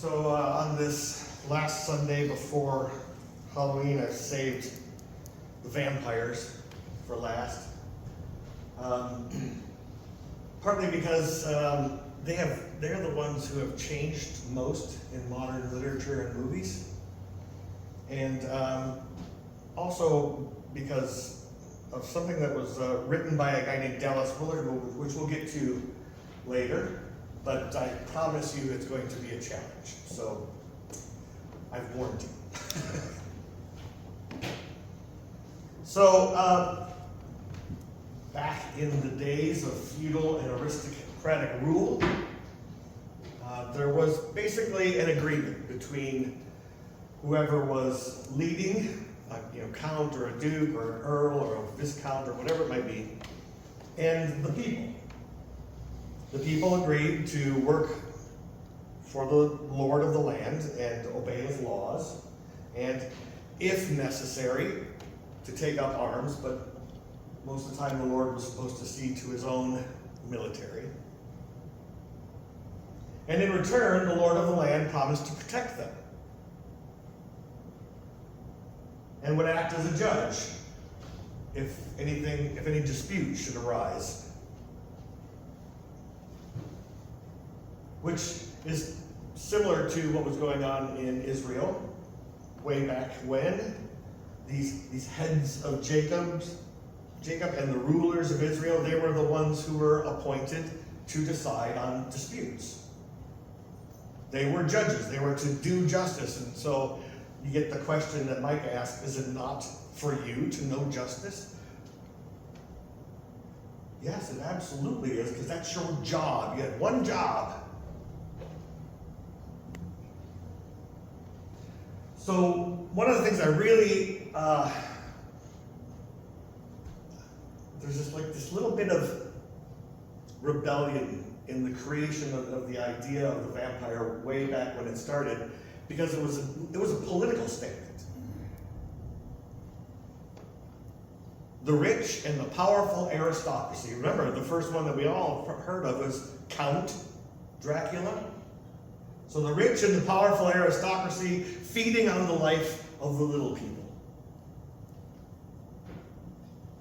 So on this last Sunday before Halloween, I've saved the vampires for last. Partly because they're the ones who have changed most in modern literature and movies. And also because of something that was written by a guy named Dallas Willard, which we'll get to later. But I promise you it's going to be a challenge. So I've warned you. So back in the days of feudal and aristocratic rule, there was basically an agreement between whoever was leading, count or a duke or an earl or a viscount or whatever it might be, and the people. The people agreed to work for the lord of the land and obey his laws, and if necessary, to take up arms, but most of the time the lord was supposed to see to his own military. And in return, the lord of the land promised to protect them and would act as a judge if any dispute should arise. Which is similar to what was going on in Israel way back when. These heads of Jacob and the rulers of Israel, they were the ones who were appointed to decide on disputes. They were judges. They were to do justice. And so you get the question that Micah asked, is it not for you to know justice? Yes, it absolutely is, because that's your job. You had one job. So one of the things I really, there's just like this little bit of rebellion in the creation of the idea of the vampire way back when it started, because it was a political statement. The rich and the powerful aristocracy. Remember, the first one that we all heard of was Count Dracula. So the rich and the powerful aristocracy feeding on the life of the little people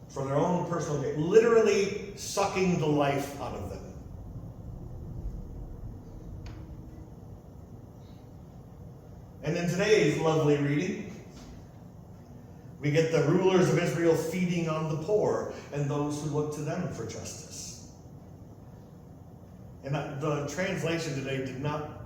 for their own personal gain, literally sucking the life out of them. And in today's lovely reading, we get the rulers of Israel feeding on the poor and those who look to them for justice. And the translation today did not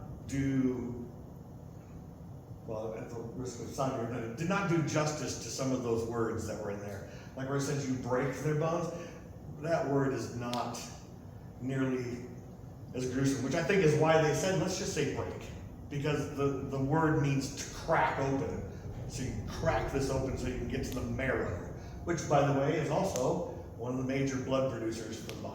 at the risk of sounding redundant, did not do justice to some of those words that were in there. Like where it says you break their bones, that word is not nearly as gruesome, which I think is why they said, let's just say break. Because the word means to crack open. So you crack this open so you can get to the marrow, which, by the way, is also one of the major blood producers for the body.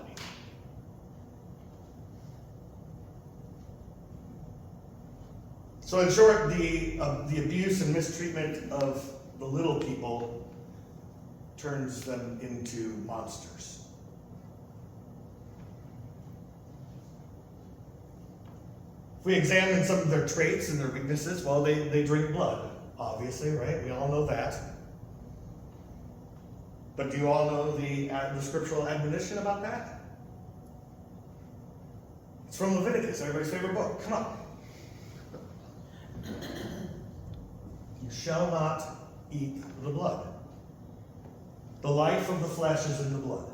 So in short, the abuse and mistreatment of the little people turns them into monsters. If we examine some of their traits and their weaknesses, well, they drink blood, obviously, right? We all know that. But do you all know the scriptural admonition about that? It's from Leviticus, everybody's favorite book. Come on. You shall not eat the blood. The life of the flesh is in the blood.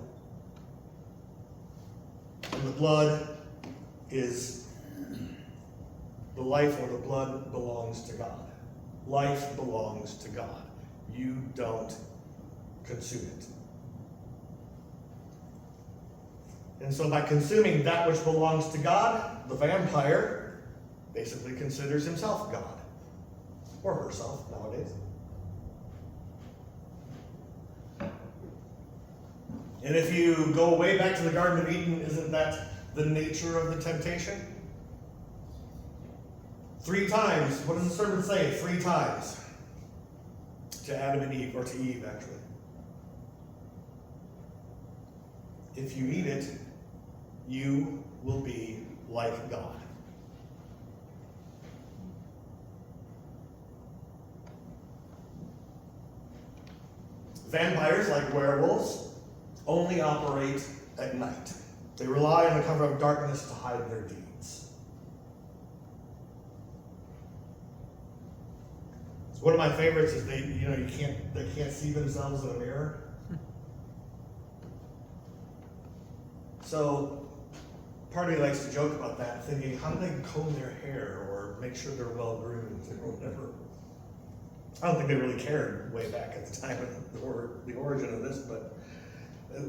And the blood is, the life or the blood belongs to God. Life belongs to God. You don't consume it. And so by consuming that which belongs to God, the vampire basically considers himself God. Or herself nowadays. And if you go way back to the Garden of Eden, isn't that the nature of the temptation? 3 times. What does the serpent say? 3 times. To Adam and Eve, or to Eve actually. If you eat it, you will be like God. Vampires, like werewolves, only operate at night. They rely on the cover of darkness to hide their deeds. So one of my favorites is they can't see themselves in a mirror. So part of me likes to joke about that, thinking, how do they comb their hair or make sure they're well groomed or whatever? I don't think they really cared way back at the time of the origin of this, but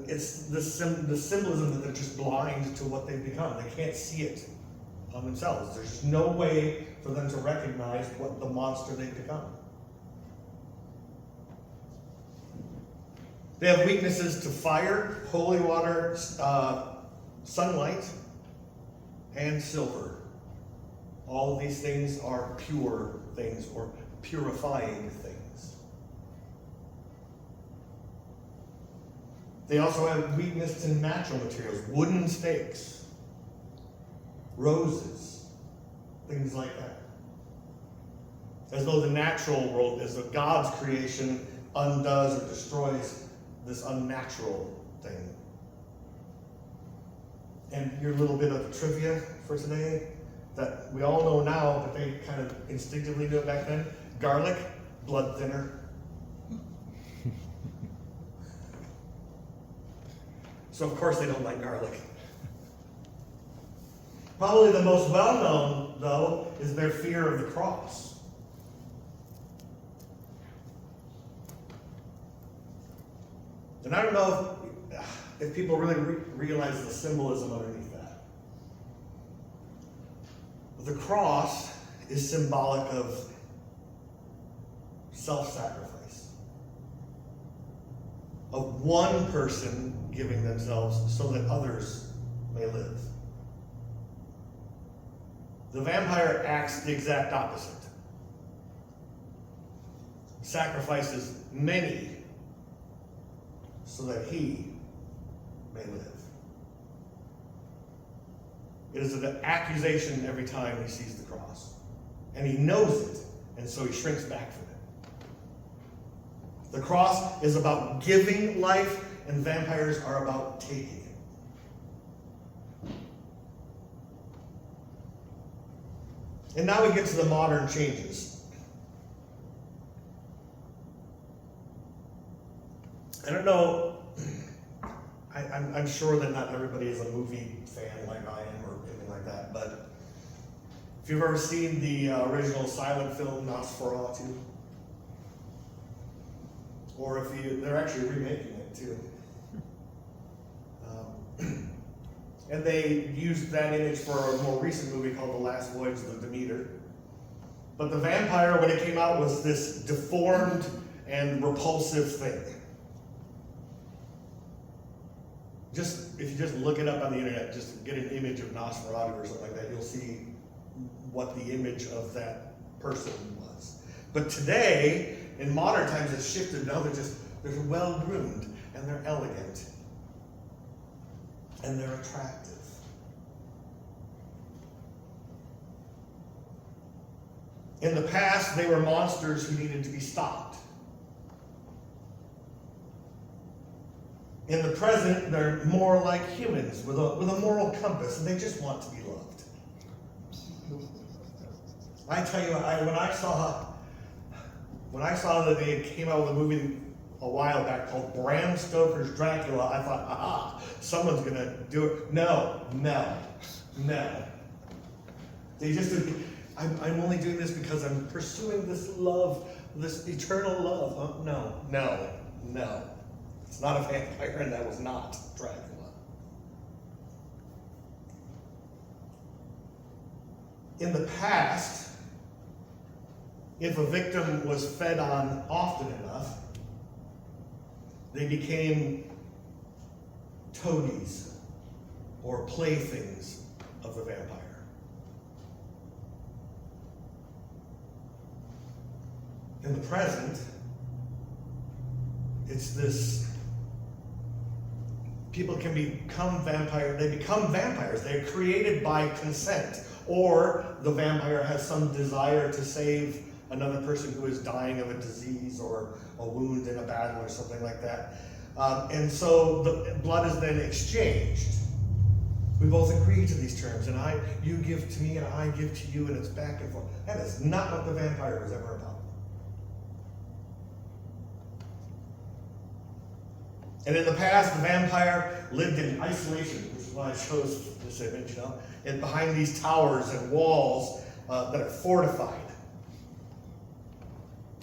it's the symbolism that they're just blind to what they've become. They can't see it on themselves. There's just no way for them to recognize what the monster they've become. They have weaknesses to fire, holy water, sunlight, and silver. All of these things are pure things or purifying things. They also have weakness to natural materials, wooden stakes, roses, things like that. As though the natural world, as though God's creation undoes or destroys this unnatural thing. And your little bit of trivia for today that we all know now, but they kind of instinctively knew it back then. Garlic, blood thinner. So of course they don't like garlic. Probably the most well-known, though, is their fear of the cross. And I don't know if people really realize the symbolism underneath that. The cross is symbolic of self-sacrifice, of one person giving themselves so that others may live. The vampire acts the exact opposite. Sacrifices many so that he may live. It is an accusation every time he sees the cross. And he knows it, and so he shrinks back from it. The cross is about giving life, and vampires are about taking it. And now we get to the modern changes. I don't know, I'm sure that not everybody is a movie fan like I am or anything like that, but if you've ever seen the original silent film Nosferatu, or if they're actually remaking it too. And they used that image for a more recent movie called The Last Voyage of the Demeter. But the vampire, when it came out, was this deformed and repulsive thing. If you just look it up on the internet, just get an image of Nosferatu or something like that, you'll see what the image of that person was. But today, in modern times, it's shifted. Now they're well groomed and they're elegant and they're attractive. In the past, they were monsters who needed to be stopped. In the present, they're more like humans with a moral compass, and they just want to be loved. I tell you, when I saw that they came out with a movie a while back called Bram Stoker's Dracula, I thought, aha, someone's gonna do it. No. They just, I'm only doing this because I'm pursuing this love, this eternal love. Oh, no. It's not a vampire, and that was not Dracula. In the past, if a victim was fed on often enough, they became toadies or playthings of the vampire. In the present, it's this, people can become vampires, they become vampires. They're created by consent, or the vampire has some desire to save another person who is dying of a disease or a wound in a battle or something like that. And so the blood is then exchanged. We both agree to these terms, and you give to me and I give to you, and it's back and forth. That is not what the vampire was ever about. And in the past, the vampire lived in isolation, which is why I chose this image, and behind these towers and walls that are fortified.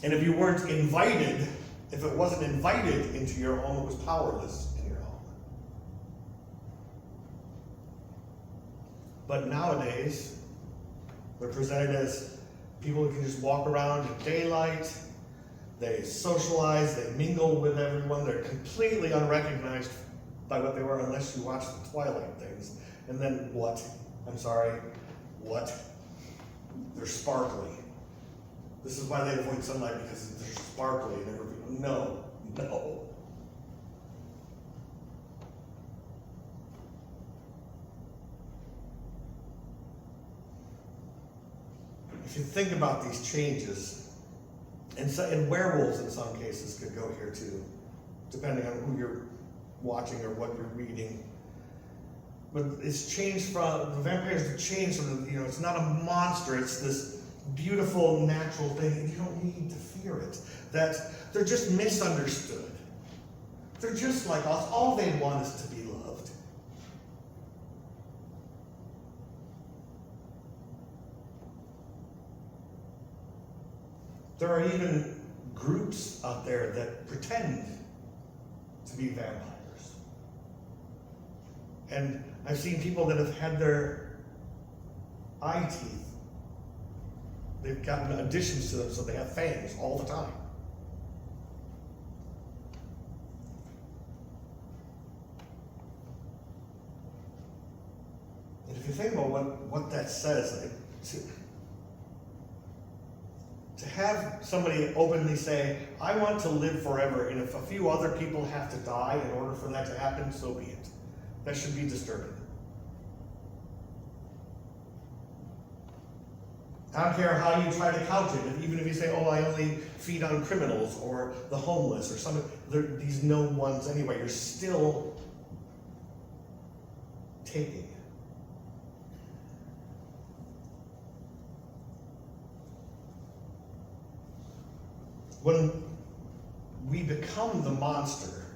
And if you weren't invited, if it wasn't invited into your home, it was powerless in your home. But nowadays, they're presented as people who can just walk around in daylight. They socialize, they mingle with everyone. They're completely unrecognized by what they were unless you watch the Twilight things. And then what? I'm sorry, what? They're sparkly. This is why they avoid sunlight, because they're sparkly. No. If you think about these changes, and werewolves in some cases could go here too, depending on who you're watching or what you're reading. But it's changed from, the vampires have changed from, it's not a monster, it's this beautiful natural thing, and you don't need to fear it. That they're just misunderstood. They're just like us. All they want is to be loved. There are even groups out there that pretend to be vampires. And I've seen people that have had their eye teeth, they've gotten additions to them so they have fangs all the time. And if you think about what that says, to have somebody openly say, I want to live forever, and if a few other people have to die in order for that to happen, so be it. That should be disturbing. I don't care how you try to couch it, even if you say, I only feed on criminals or the homeless or some these known ones anyway, you're still taking. When we become the monster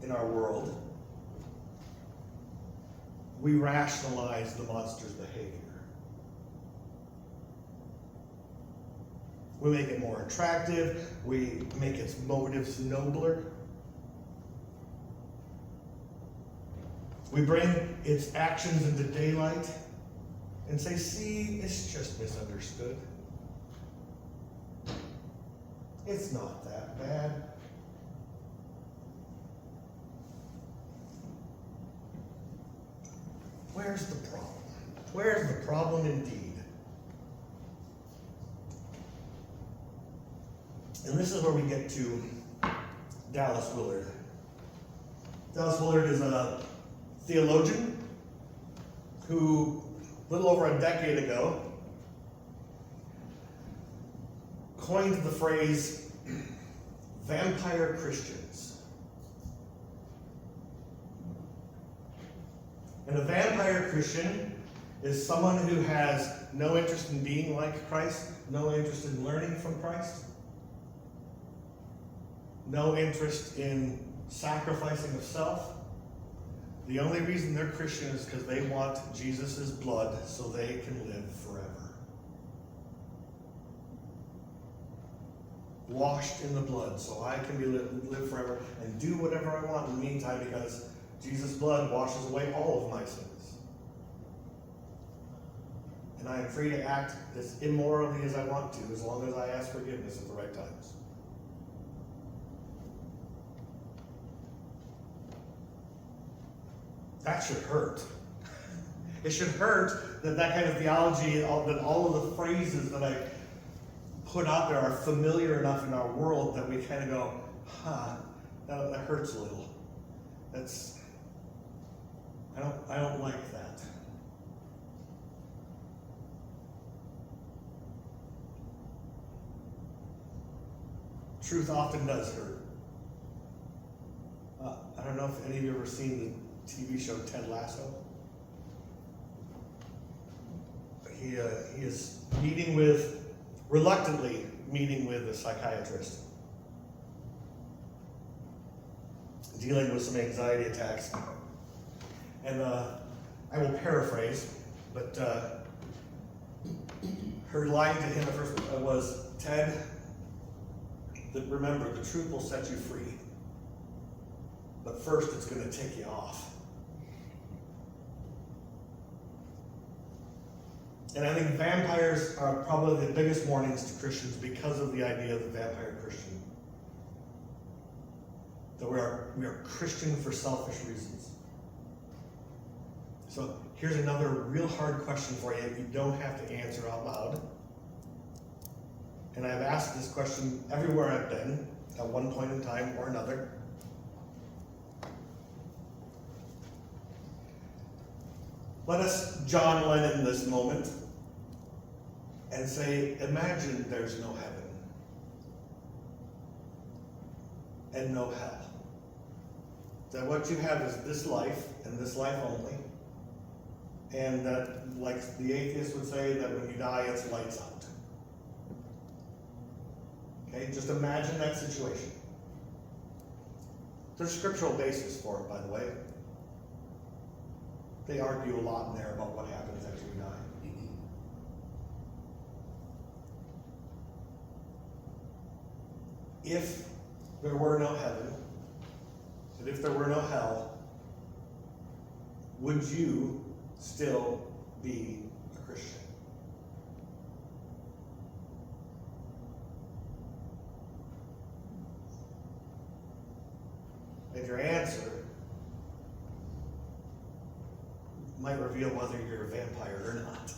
in our world, we rationalize the monster's behavior. We make it more attractive. We make its motives nobler. We bring its actions into daylight and say, see, it's just misunderstood. It's not that bad. Where's the problem? Where's the problem indeed? And this is where we get to Dallas Willard. Dallas Willard is a theologian who, a little over a decade ago, coined the phrase vampire Christians. And a vampire Christian is someone who has no interest in being like Christ, no interest in learning from Christ, no interest in sacrificing of self. The only reason they're Christian is because they want Jesus' blood so they can live forever. Washed in the blood so I can live forever and do whatever I want in the meantime, because Jesus' blood washes away all of my sins. And I am free to act as immorally as I want to, as long as I ask forgiveness at the right times. That should hurt. It should hurt that kind of theology, that all of the phrases that I put out there are familiar enough in our world that we kind of go, that hurts a little. I don't like that. truth often does hurt. I don't know if any of you have ever seen the TV show Ted Lasso. He is reluctantly meeting with a psychiatrist, dealing with some anxiety attacks. And I will paraphrase, but her line to him at first was, Ted, remember, the truth will set you free. But first, it's going to take you off. And I think vampires are probably the biggest warnings to Christians because of the idea of the vampire Christian. That we are Christian for selfish reasons. So here's another real hard question for you. You don't have to answer out loud. And I've asked this question everywhere I've been at one point in time or another. Let us John Lennon this moment and say, imagine there's no heaven and no hell. That what you have is this life and this life only. And that, like the atheist would say, that when you die, it's lights out. Okay, just imagine that situation. There's scriptural basis for it, by the way. They argue a lot in there about what happens after we die. If there were no heaven, and if there were no hell, would you still be a Christian? And your answer might reveal whether you're a vampire or not.